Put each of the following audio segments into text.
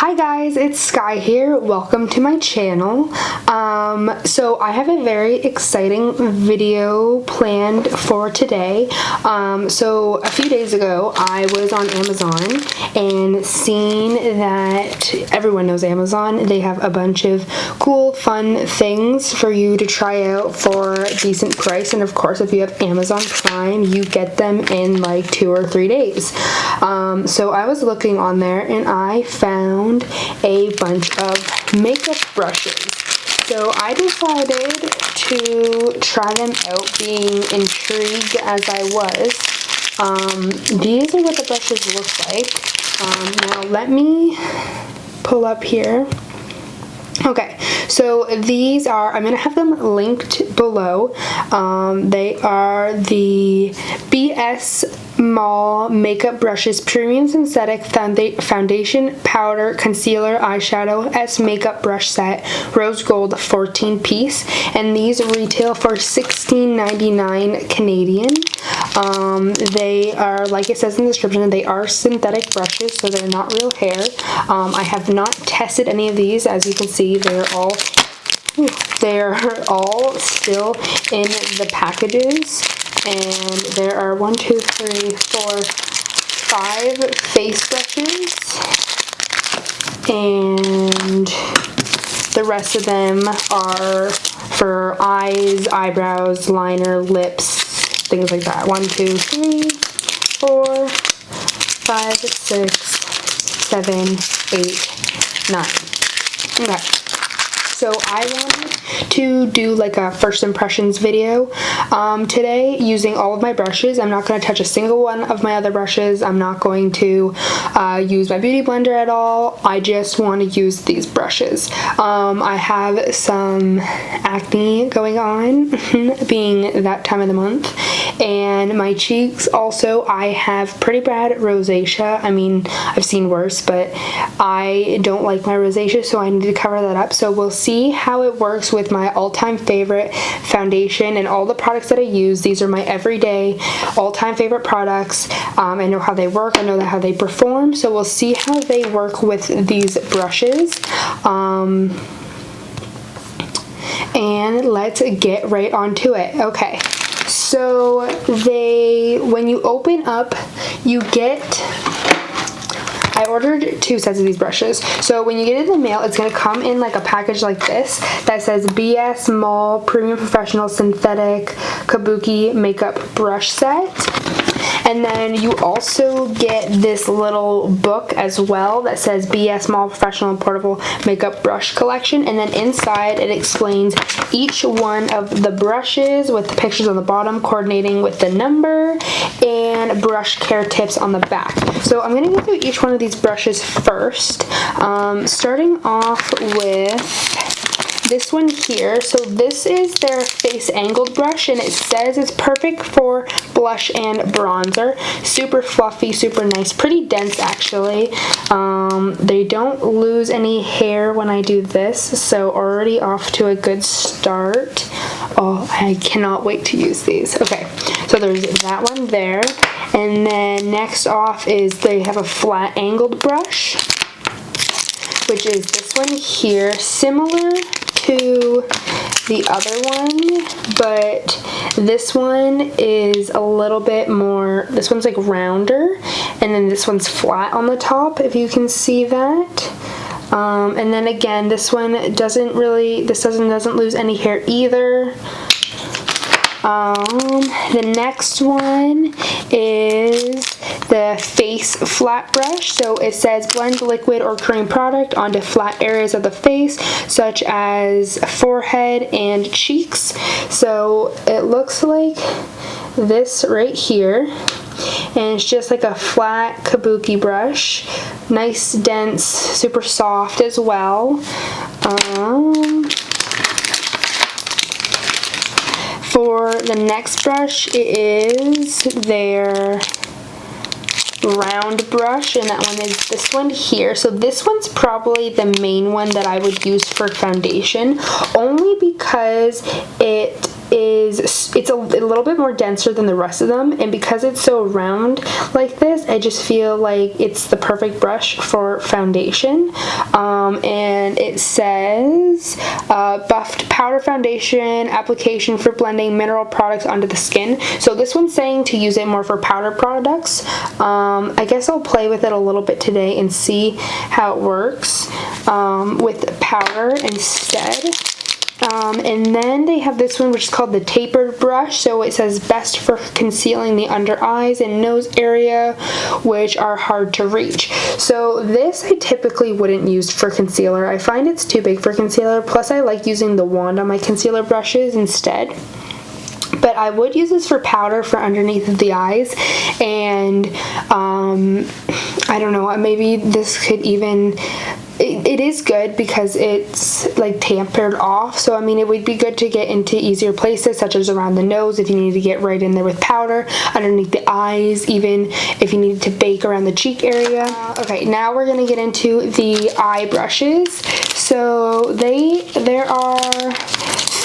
Hi guys, it's Sky here. Welcome to my channel. So I have a very exciting video planned for today. So a few days ago I was on Amazon and seen that everyone knows Amazon. They have a bunch of cool, fun things for you to try out for a decent price, and of course if you have Amazon Prime you get them in like 2 or 3 days. So I was looking on there and I found a bunch of makeup brushes. So I decided to try them out, being intrigued as I was. These are what the brushes look like. Now let me pull up here. Okay, so these are, I'm going to have them linked below. They are the BS Mall Makeup Brushes Premium Synthetic Foundation, Powder, Concealer, Eyeshadow, S Makeup Brush Set, Rose Gold 14 piece. And these retail for $16.99 Canadian. They are, like it says in the description, they are synthetic brushes, so they're not real hair. I have not tested any of these. As you can see, they're all still in the packages, and there are 1, 2, 3, 4, 5 face brushes, and the rest of them are for eyes, eyebrows, liner, lips, things like that. 1, 2, 3, 4, 5, 6, 7, 8, 9. Okay. So I wanted to do like a first impressions video today using all of my brushes. I'm not going to touch a single one of my other brushes. I'm not going to use my beauty blender at all. I just want to use these brushes. I have some acne going on being that time of the month, and my cheeks also, I have pretty bad rosacea. I mean, I've seen worse, but I don't like my rosacea, so I need to cover that up. So we'll see how it works with my all-time favorite foundation and all the products that I use. These are my everyday all-time favorite products. I know how they work, I know how they perform, so we'll see how they work with these brushes. And let's get right onto it. Okay, so when you open up, you get, I ordered 2 sets of these brushes. So when you get it in the mail, it's going to come in like a package like this that says BS Mall Premium Professional Synthetic Kabuki Makeup Brush Set. And then you also get this little book as well that says BS Mall Professional and Portable Makeup Brush Collection. And then inside it explains each one of the brushes with the pictures on the bottom coordinating with the number, and brush care tips on the back. So I'm going to go through each one of these brushes first, starting off with this one here. So this is their face angled brush, and it says it's perfect for blush and bronzer. Super fluffy, super nice, pretty dense actually. They don't lose any hair when I do this, so already off to a good start. Oh, I cannot wait to use these. Okay, so there's that one there, and then next off is they have a flat angled brush, which is this one here, similar to the other one, but this one is a little bit more, this one's like rounder, and then this one's flat on the top, if you can see that. And then again, this one doesn't lose any hair either. The next one is the face flat brush. So it says blend liquid or cream product onto flat areas of the face, such as forehead and cheeks. So it looks like this right here, and it's just like a flat kabuki brush, nice, dense, super soft as well. For the next brush, it is their round brush, and that one is this one here. So this one's probably the main one that I would use for foundation, only because it it's a little bit more denser than the rest of them, and because it's so round like this, I just feel like it's the perfect brush for foundation. And it says buffed powder foundation application for blending mineral products onto the skin. So this one's saying to use it more for powder products. I guess I'll play with it a little bit today and see how it works with powder instead. And then they have this one, which is called the tapered brush. So it says best for concealing the under eyes and nose area, which are hard to reach. So this I typically wouldn't use for concealer. I find it's too big for concealer. Plus I like using the wand on my concealer brushes instead. But I would use this for powder for underneath of the eyes, and I don't know, maybe this could even, it is good because it's like tapered off, so I mean it would be good to get into easier places such as around the nose if you need to get right in there with powder, underneath the eyes, even if you need to bake around the cheek area. Okay, now we're gonna get into the eye brushes. So there are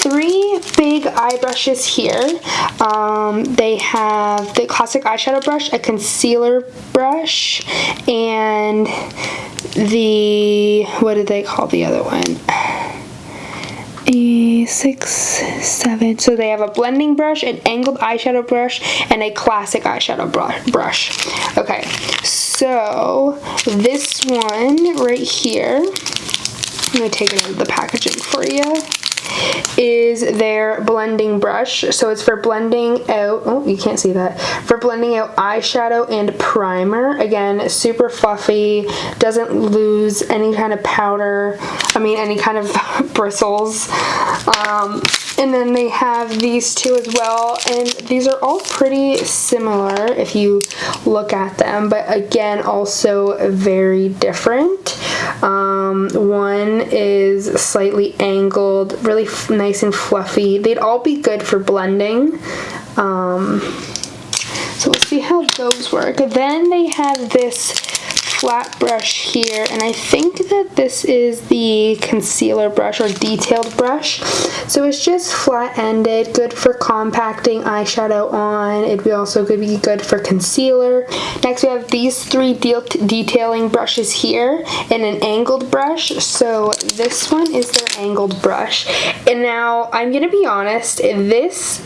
3 big eye brushes here. They have the classic eyeshadow brush, a concealer brush, and the, what did they call the other one? 6, 7. So they have a blending brush, an angled eyeshadow brush, and a classic eyeshadow brush. Okay, so this one right here, I'm going to take it out of the packaging for you, is their blending brush. So it's for blending out, oh, you can't see that, for blending out eyeshadow and primer. Again, super fluffy, doesn't lose any kind of powder, any kind of bristles. And then they have these two as well, and these are all pretty similar if you look at them, but again also very different. One is slightly angled, really nice and fluffy. They'd all be good for blending. So we'll see how those work. Then they have this flat brush here, and I think that this is the concealer brush or detailed brush. So it's just flat-ended, good for compacting eyeshadow on. It'd be also could be good for concealer. Next we have these 3 detailing brushes here and an angled brush. So this one is their angled brush. And now I'm gonna be honest, this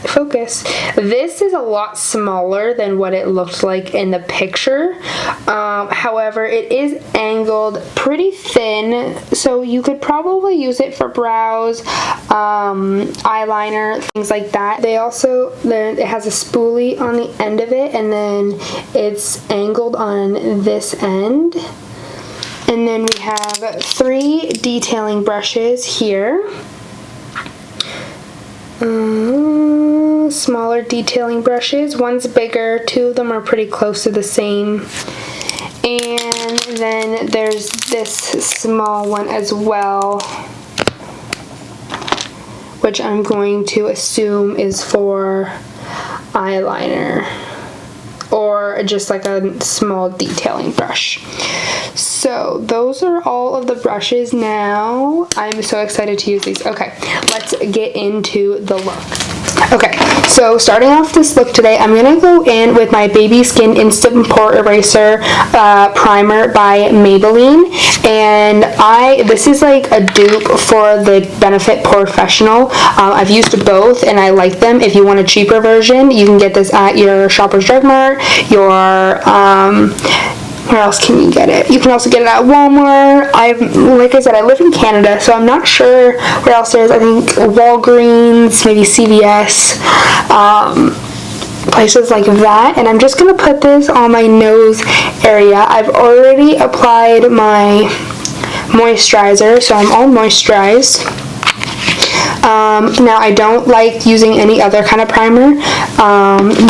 is a lot smaller than what it looked like in the picture. However, it is angled pretty thin, so you could probably use it for brows, eyeliner, things like that. It has a spoolie on the end of it, and then it's angled on this end. And then we have 3 detailing brushes here. Smaller detailing brushes. One's bigger, 2 of them are pretty close to the same. And then there's this small one as well, which I'm going to assume is for eyeliner or just like a small detailing brush. So those are all of the brushes now. I'm so excited to use these. Okay, let's get into the look. Okay, so starting off this look today, I'm going to go in with my Baby Skin Instant Pore Eraser Primer by Maybelline. And this is like a dupe for the Benefit Professional. I've used both and I like them. If you want a cheaper version, you can get this at your Shoppers Drug Mart, where else can you get it? You can also get it at Walmart. Like I said, I live in Canada, so I'm not sure where else there is. I think Walgreens, maybe CVS, places like that. And I'm just going to put this on my nose area. I've already applied my moisturizer, so I'm all moisturized. Now I don't like using any other kind of primer,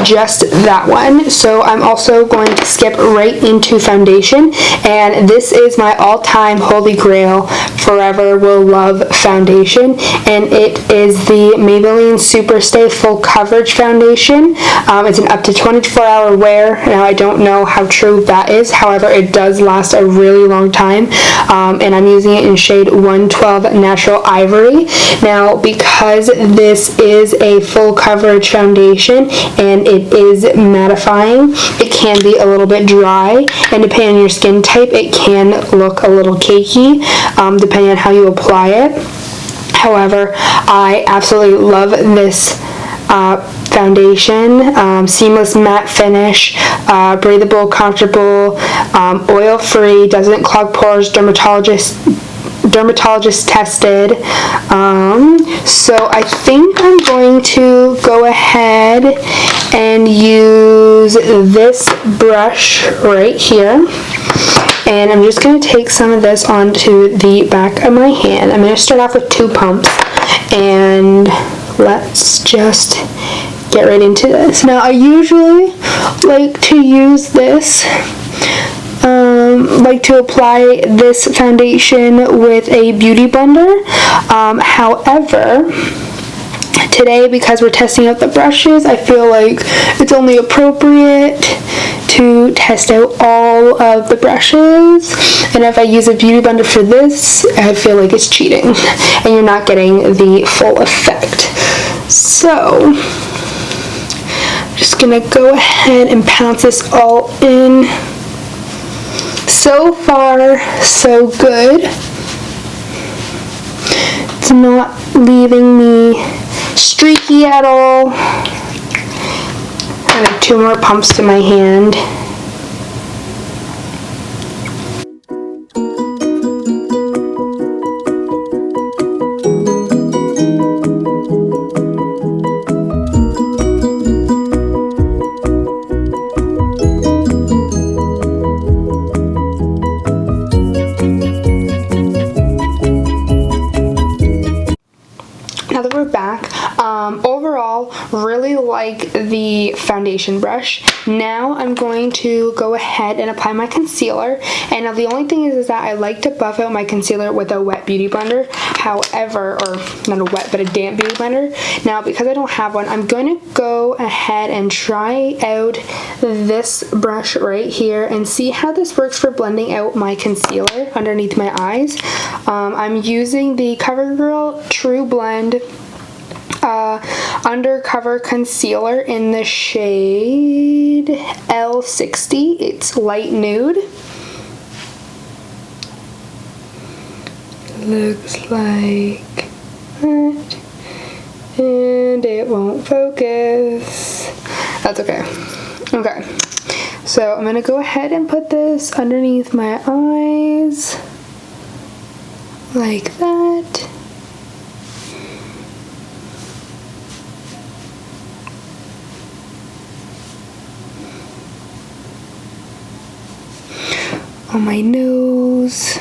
just that one. So I'm also going to skip right into foundation, and this is my all-time holy grail for forever will love foundation, and it is the Maybelline Superstay Full Coverage Foundation. It's an up to 24-hour wear. Now, I don't know how true that is. However, it does last a really long time, and I'm using it in shade 112 Natural Ivory. Now, because this is a full coverage foundation and it is mattifying, it can be a little bit dry, and depending on your skin type, it can look a little cakey, depending on how you apply it. However, I absolutely love this foundation. Seamless matte finish, breathable, comfortable, oil-free, doesn't clog pores, dermatologist tested. So I think I'm going to go ahead and use this brush right here, and I'm just going to take some of this onto the back of my hand. I'm going to start off with 2 pumps, and let's just get right into this. Now, I usually like to use this like to apply this foundation with a beauty blender. However, today, because we're testing out the brushes, I feel like it's only appropriate to test out all of the brushes, and if I use a beauty blender for this, I feel like it's cheating and you're not getting the full effect. So I'm just gonna go ahead and pounce this all in. So far, so good. It's not leaving me streaky at all. I have 2 more pumps to my hand. Now that we're back, overall, really like the foundation brush. Now I'm going to go ahead and apply my concealer. And now the only thing is that I like to buff out my concealer with a wet beauty blender. However, or not a wet, but a damp beauty blender. Now, because I don't have one, I'm going to go ahead and try out this brush right here and see how this works for blending out my concealer underneath my eyes. I'm using the CoverGirl True Blend Undercover Concealer in the shade L60. It's light nude. Looks like that. And it won't focus. That's okay. Okay. So I'm going to go ahead and put this underneath my eyes. Like that. On my nose,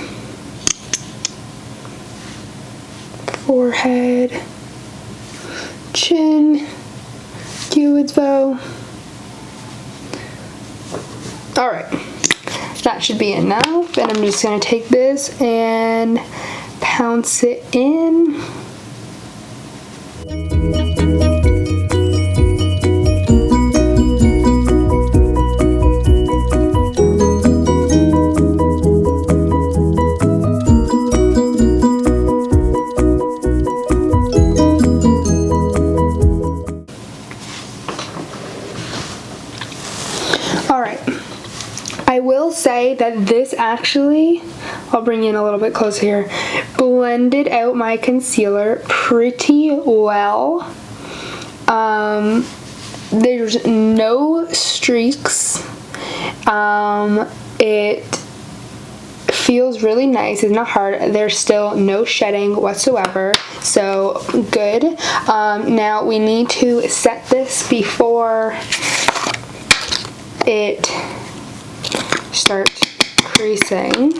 forehead, chin, Cupid's bow. Alright, that should be enough. And I'm just going to take this and pounce it in. I will say that this actually, I'll bring you in a little bit closer here, blended out my concealer pretty well. There's no streaks. It feels really nice. It's not hard. There's still no shedding whatsoever, so good. Now we need to set this before it starts creasing.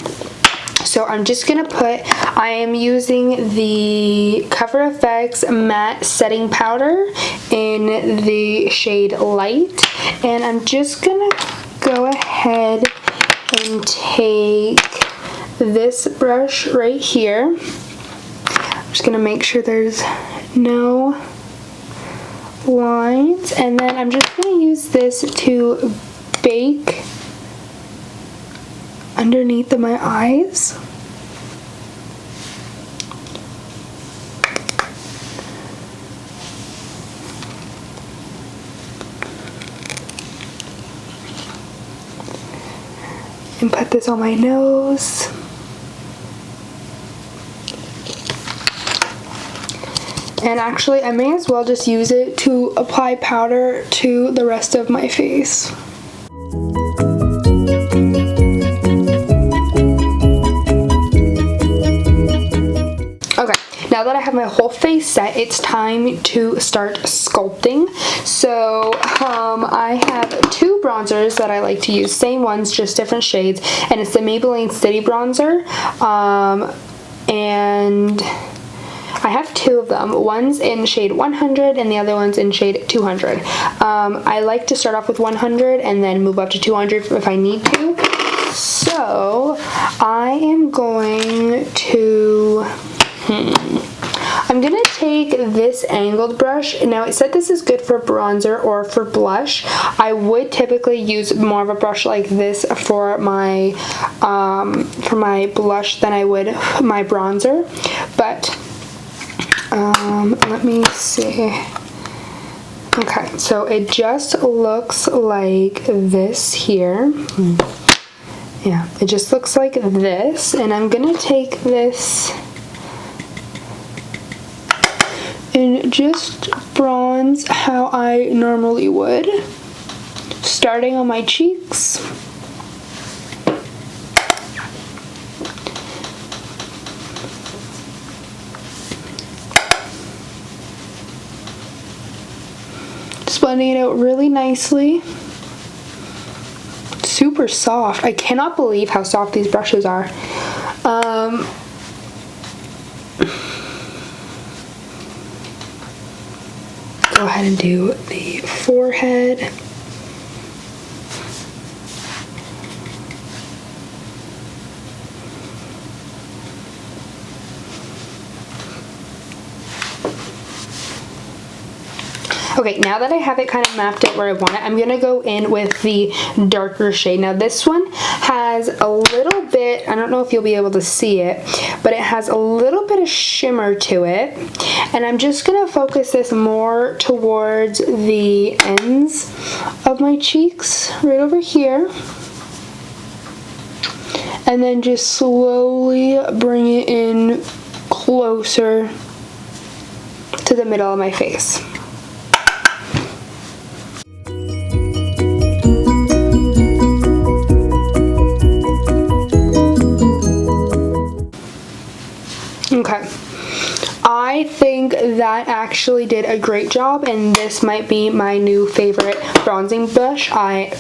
So I'm just gonna I am using the Cover FX matte setting powder in the shade Light, and I'm just gonna go ahead and take this brush right here. I'm just gonna make sure there's no lines, and then I'm just gonna use this to bake underneath of my eyes. And put this on my nose. And actually, I may as well just use it to apply powder to the rest of my face. Okay, now that I have my whole face set, it's time to start sculpting. So I have two bronzers that I like to use, same ones, just different shades, and it's the Maybelline City Bronzer, and I have two of them. One's in shade 100 and the other one's in shade 200. I like to start off with 100 and then move up to 200 if I need to. So I am going to I'm gonna take this angled brush. Now it said this is good for bronzer or for blush. I would typically use more of a brush like this for my blush than I would my bronzer, but let me see. Okay, so it just looks like this here. Yeah, it just looks like this, and I'm gonna take this and just bronze how I normally would, starting on my cheeks. Just blending it out really nicely. Super soft. I cannot believe how soft these brushes are. Go ahead and do the forehead. Okay, now that I have it kind of mapped out where I want it, I'm gonna go in with the darker shade. Now this one has a little bit, I don't know if you'll be able to see it, but it has a little bit of shimmer to it. And I'm just gonna focus this more towards the ends of my cheeks, right over here. And then just slowly bring it in closer to the middle of my face. Okay, I think that actually did a great job, and this might be my new favorite bronzing brush. I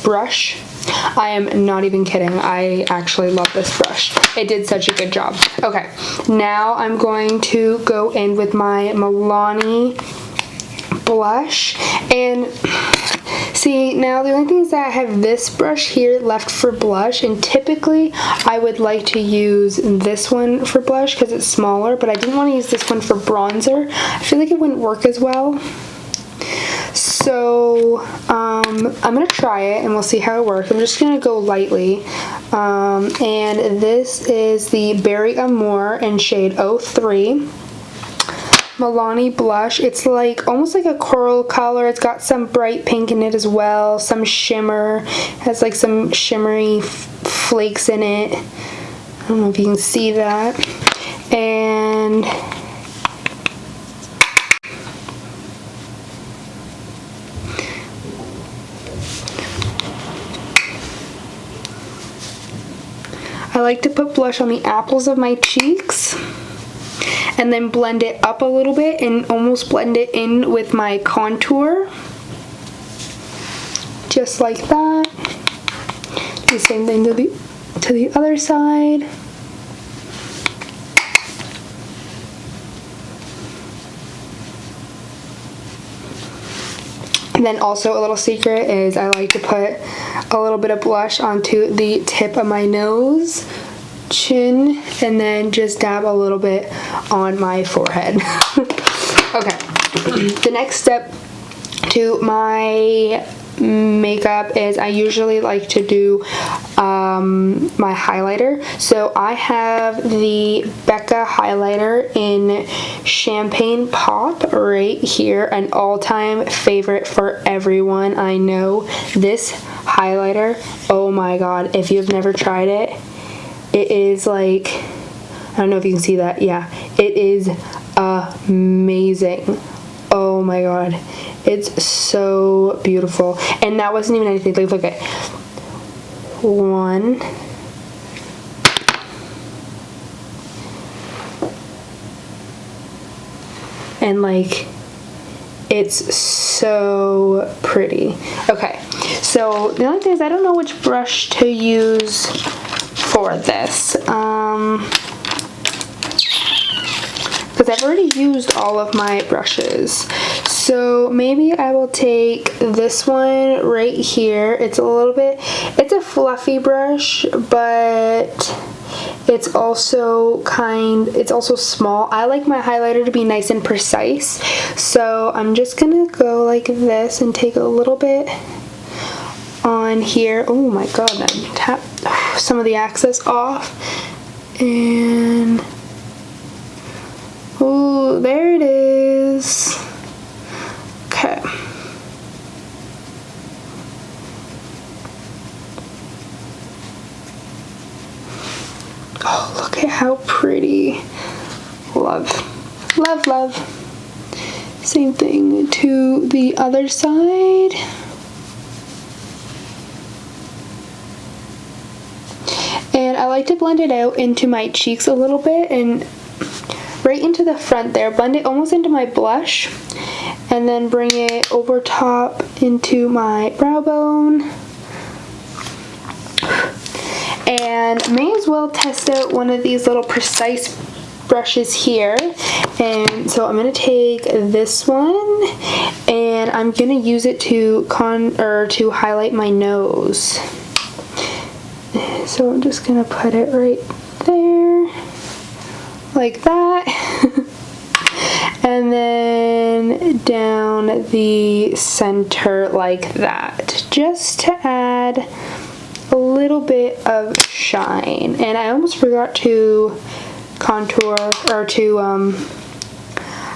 am not even kidding. I actually love this brush. It did such a good job. Okay, now I'm going to go in with my Milani blush, and see, now the only thing is that I have this brush here left for blush, and typically I would like to use this one for blush because it's smaller, but I didn't want to use this one for bronzer. I feel like it wouldn't work as well. So I'm gonna try it and we'll see how it works. I'm just gonna go lightly, and this is the Berry Amour in shade 03. Milani blush. It's like almost like a coral color. It's got some bright pink in it as well, some shimmer, has like some shimmery flakes in it. I don't know if you can see that. And I like to put blush on the apples of my cheeks and then blend it up a little bit and almost blend it in with my contour. Just like that. Do the same thing to the other side. And then also a little secret is I like to put a little bit of blush onto the tip of my nose chin and then just dab a little bit on my forehead. Okay, the next step to my makeup is I usually like to do my highlighter. So I have the Becca highlighter in Champagne Pop right here, an all-time favorite for everyone. I know this highlighter, oh my god, if you've never tried it, it is like, I don't know if you can see that, yeah, it is amazing. Oh my god, it's so beautiful. And that wasn't even anything. Like, look at 1, and like, it's so pretty. Okay, so the only thing is I don't know which brush to use for this. Because I've already used all of my brushes. So maybe I will take this one right here. It's a fluffy brush, but it's also small. I like my highlighter to be nice and precise. So I'm just gonna go like this and take a little bit on here. Oh my god, I tapped some of the excess off. And oh, there it is. Okay. Oh, look at how pretty. Love. Love, love. Same thing to the other side. And I like to blend it out into my cheeks a little bit and right into the front there. Blend it almost into my blush and then bring it over top into my brow bone. And may as well test out one of these little precise brushes here. And so I'm going to take this one and I'm going to use it to highlight my nose. So I'm just going to put it right there, like that. And then down the center like that, just to add a little bit of shine. And I almost forgot to contour or to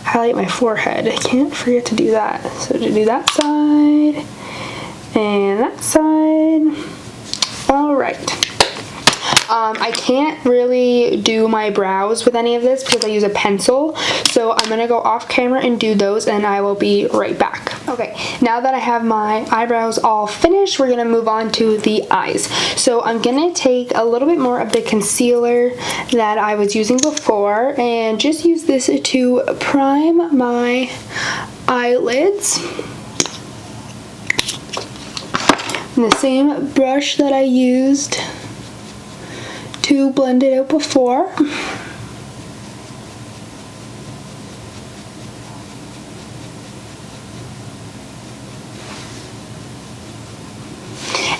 highlight my forehead. I can't forget to do that. So to do that side and that side. All right. I can't really do my brows with any of this because I use a pencil, so I'm gonna go off camera and do those and I will be right back. Okay, now that I have my eyebrows all finished, we're gonna move on to the eyes. So I'm gonna take a little bit more of the concealer that I was using before and just use this to prime my eyelids. And the same brush that I used to blend it out before.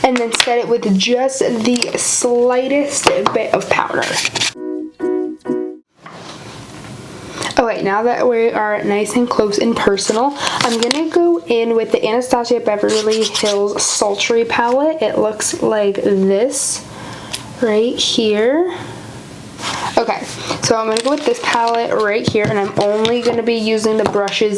And then set it with just the slightest bit of powder. Okay, now that we are nice and close and personal, I'm gonna go in with the Anastasia Beverly Hills Sultry palette. It looks like this right here. Okay, so I'm gonna go with this palette right here, and I'm only gonna be using the brushes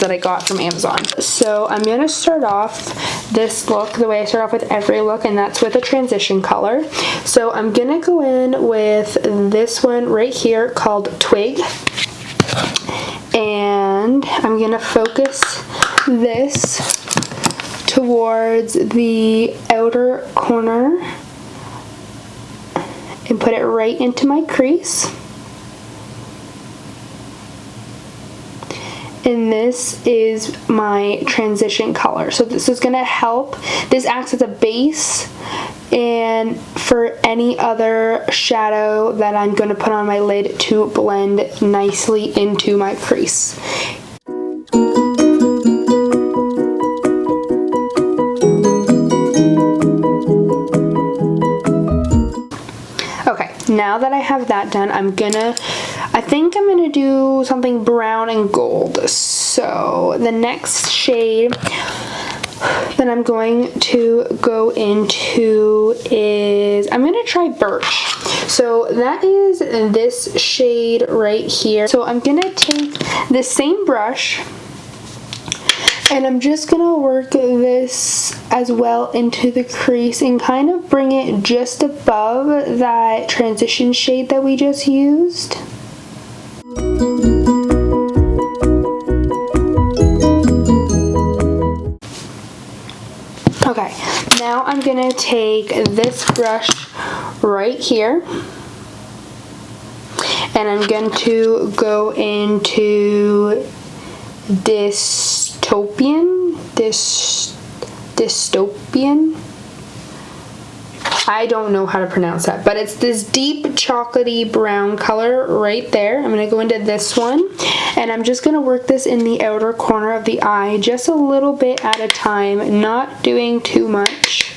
that I got from Amazon. So I'm gonna start off this look the way I start off with every look, and that's with a transition color. So I'm gonna go in with this one right here called Twig, and I'm gonna focus this towards the outer corner and put it right into my crease. And this is my transition color. So this is gonna help. This acts as a base and for any other shadow that I'm gonna put on my lid to blend nicely into my crease. now that I have that done, I think I'm gonna do something brown and gold. So the next shade that I'm going to go into is, I'm gonna try Birch. So that is this shade right here. So I'm gonna take the same brush and I'm just gonna work this as well into the crease and kind of bring it just above that transition shade that we just used. Okay, now I'm gonna take this brush right here and I'm going to go into Dystopian. I don't know how to pronounce that, but it's this deep chocolatey brown color right there. I'm going to go into this one and I'm just going to work this in the outer corner of the eye just a little bit at a time, not doing too much.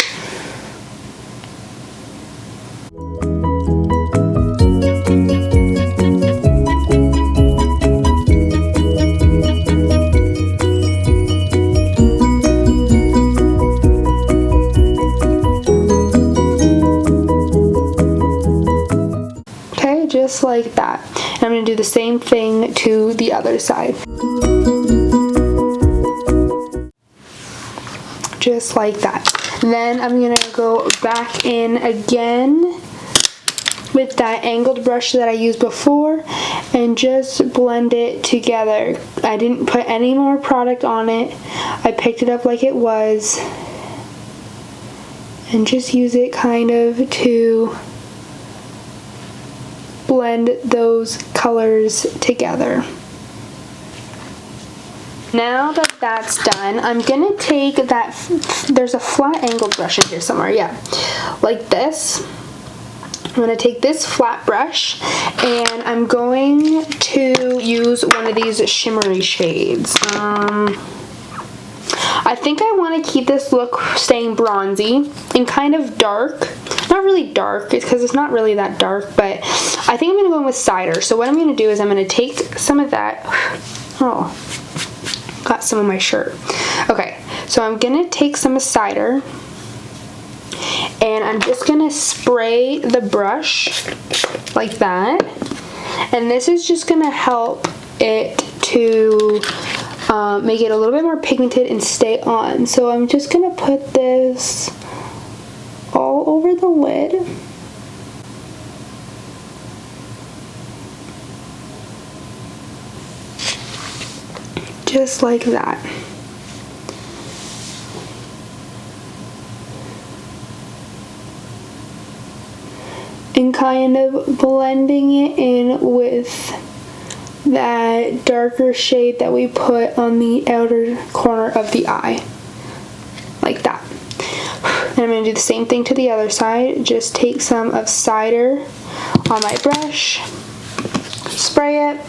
Just like that. And I'm going to do the same thing to the other side. Just like that. Then I'm going to go back in again with that angled brush that I used before and just blend it together. I didn't put any more product on it. I picked it up like it was and just use it kind of to blend those colors together. Now that that's done, I'm gonna take that, there's a flat angled brush in here somewhere, yeah, like this. I'm gonna take this flat brush and I'm going to use one of these shimmery shades. I think I want to keep this look staying bronzy and kind of dark. Not really dark, because it's not really that dark, but I think I'm going to go in with cider. So what I'm going to do is I'm going to take some of that. Oh, got some on my shirt. Okay, so I'm going to take some of cider and I'm just going to spray the brush like that. And this is just going to help it to make it a little bit more pigmented and stay on. So I'm just going to put this all over the lid. Just like that. And kind of blending it in with that darker shade that we put on the outer corner of the eye. Like that. And I'm going to do the same thing to the other side. Just take some of cider on my brush, spray it,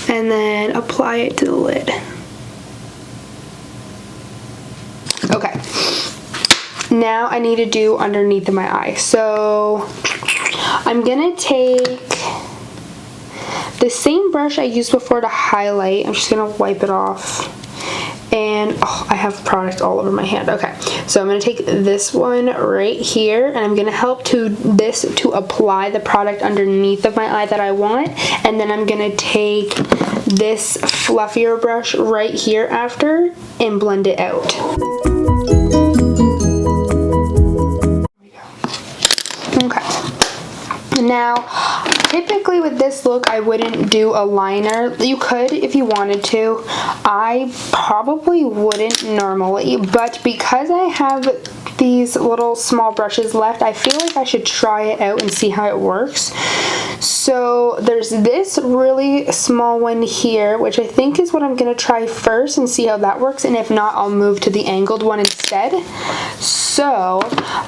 and then apply it to the lid. Okay. Now I need to do underneath of my eye. So I'm gonna take the same brush I used before to highlight. I'm just gonna wipe it off. And oh, I have product all over my hand. Okay, so I'm gonna take this one right here and I'm gonna help to apply the product underneath of my eye that I want. And then I'm gonna take this fluffier brush right here after and blend it out. Now, typically with this look, I wouldn't do a liner. You could if you wanted to. I probably wouldn't normally, but because I have these little small brushes left, I feel like I should try it out and see how it works. So there's this really small one here, which I think is what I'm going to try first and see how that works, and if not, I'll move to the angled one instead. So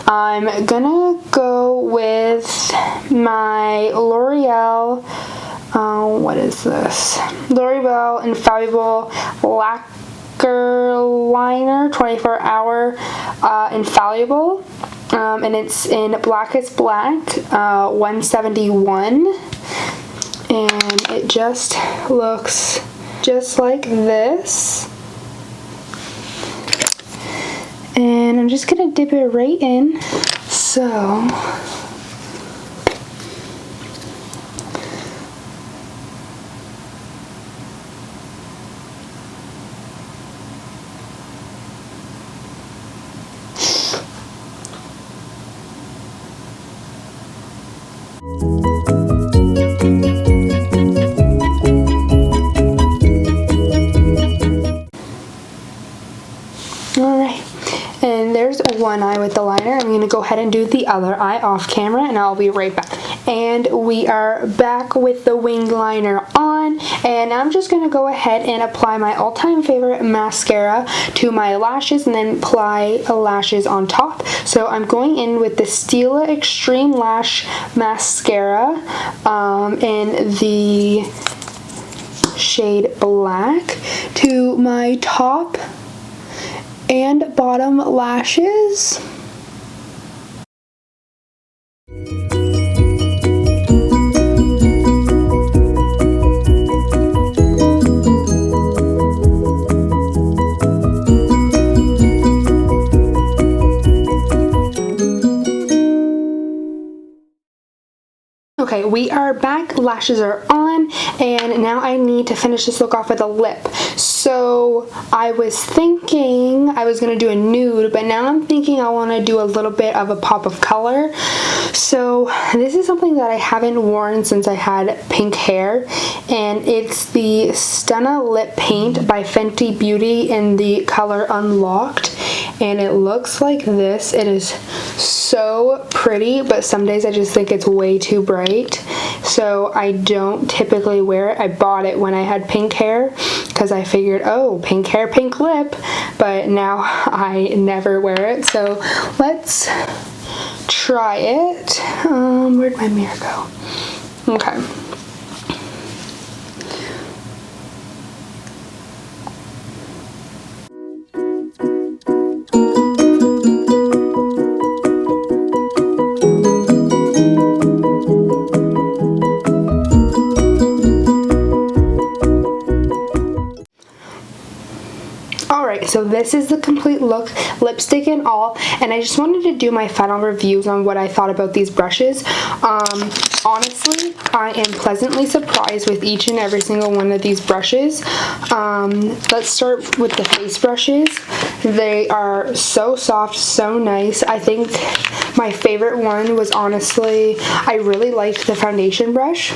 I'm gonna go with my L'Oreal, what is this? L'Oreal Infallible Laker liner, 24-hour infallible, and it's in Blackest Black 171, and it just looks just like this. And I'm just gonna dip it right in. So alright, and there's one eye with the liner. I'm going to go ahead and do the other eye off camera, and I'll be right back. And we are back with the winged liner on, and I'm just going to go ahead and apply my all-time favorite mascara to my lashes and then apply lashes on top. So I'm going in with the Stila Extreme Lash Mascara in the shade Black to my top and bottom lashes. Okay, we are back, lashes are on, and now I need to finish this look off with a lip. So I was thinking I was going to do a nude, but now I'm thinking I want to do a little bit of a pop of color. So this is something that I haven't worn since I had pink hair, and it's the Stunna Lip Paint by Fenty Beauty in the color Unlocked, and it looks like this. It is so pretty, but some days I just think it's way too bright, so I don't typically wear it. I bought it when I had pink hair because I figured, oh, pink hair, pink lip, but now I never wear it. So let's try it. Where'd my mirror go? Okay. Alright, so this is the complete look, lipstick and all, and I just wanted to do my final reviews on what I thought about these brushes. Honestly, I am pleasantly surprised with each and every single one of these brushes. Let's start with the face brushes. They are so soft, so nice. I think my favorite one was, honestly, I really liked the foundation brush.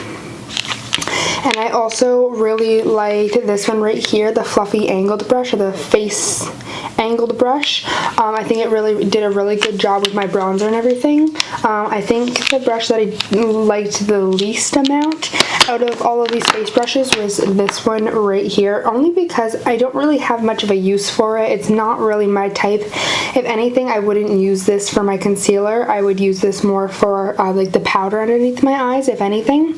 And I also really liked this one right here, the fluffy angled brush, or the face angled brush. I think it really did a really good job with my bronzer and everything. I think the brush that I liked the least amount out of all of these face brushes was this one right here, only because I don't really have much of a use for it. It's not really my type. If anything, I wouldn't use this for my concealer. I would use this more for like the powder underneath my eyes, if anything.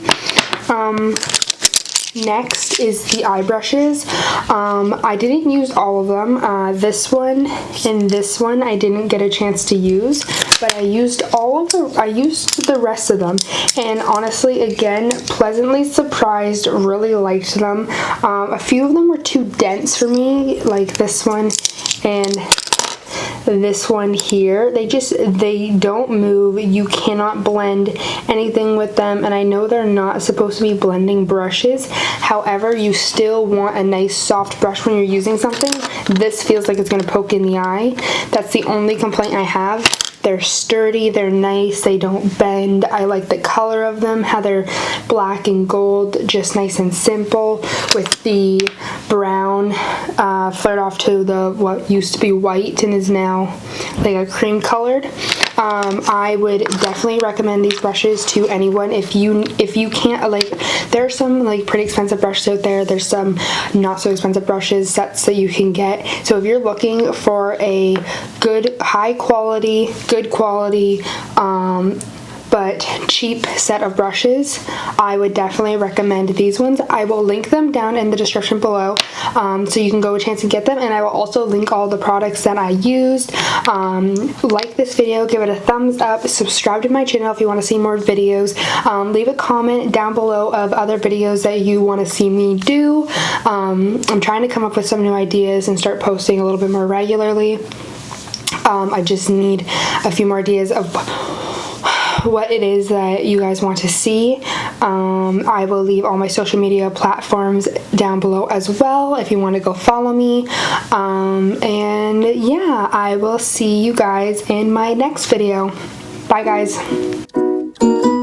Next is the eye brushes. I didn't use all of them. This one and this one I didn't get a chance to use, but I used the rest of them, and honestly, again, pleasantly surprised, really liked them. A few of them were too dense for me, like this one and this one here. They don't move. You cannot blend anything with them, and I know they're not supposed to be blending brushes. However, you still want a nice soft brush when you're using something. This feels like it's going to poke in the eye. That's the only complaint I have. They're sturdy, they're nice, they don't bend. I like the color of them, how they're black and gold, just nice and simple, with the brown flared off to the what used to be white and is now like a cream colored. I would definitely recommend these brushes to anyone. If you can't, like, there are some like pretty expensive brushes out there. There's some not so expensive brushes sets that you can get. So if you're looking for a good quality, but but cheap set of brushes. I would definitely recommend these ones. I will link them down in the description below, so you can go a chance and get them, and I will also link all the products that I used. Like this video, give it a thumbs up, subscribe to my channel if you want to see more videos. Leave a comment down below of other videos that you want to see me do. I'm trying to come up with some new ideas and start posting a little bit more regularly. I just need a few more ideas of what it is that you guys want to see. I will leave all my social media platforms down below as well if you want to go follow me. And yeah, I will see you guys in my next video. Bye guys.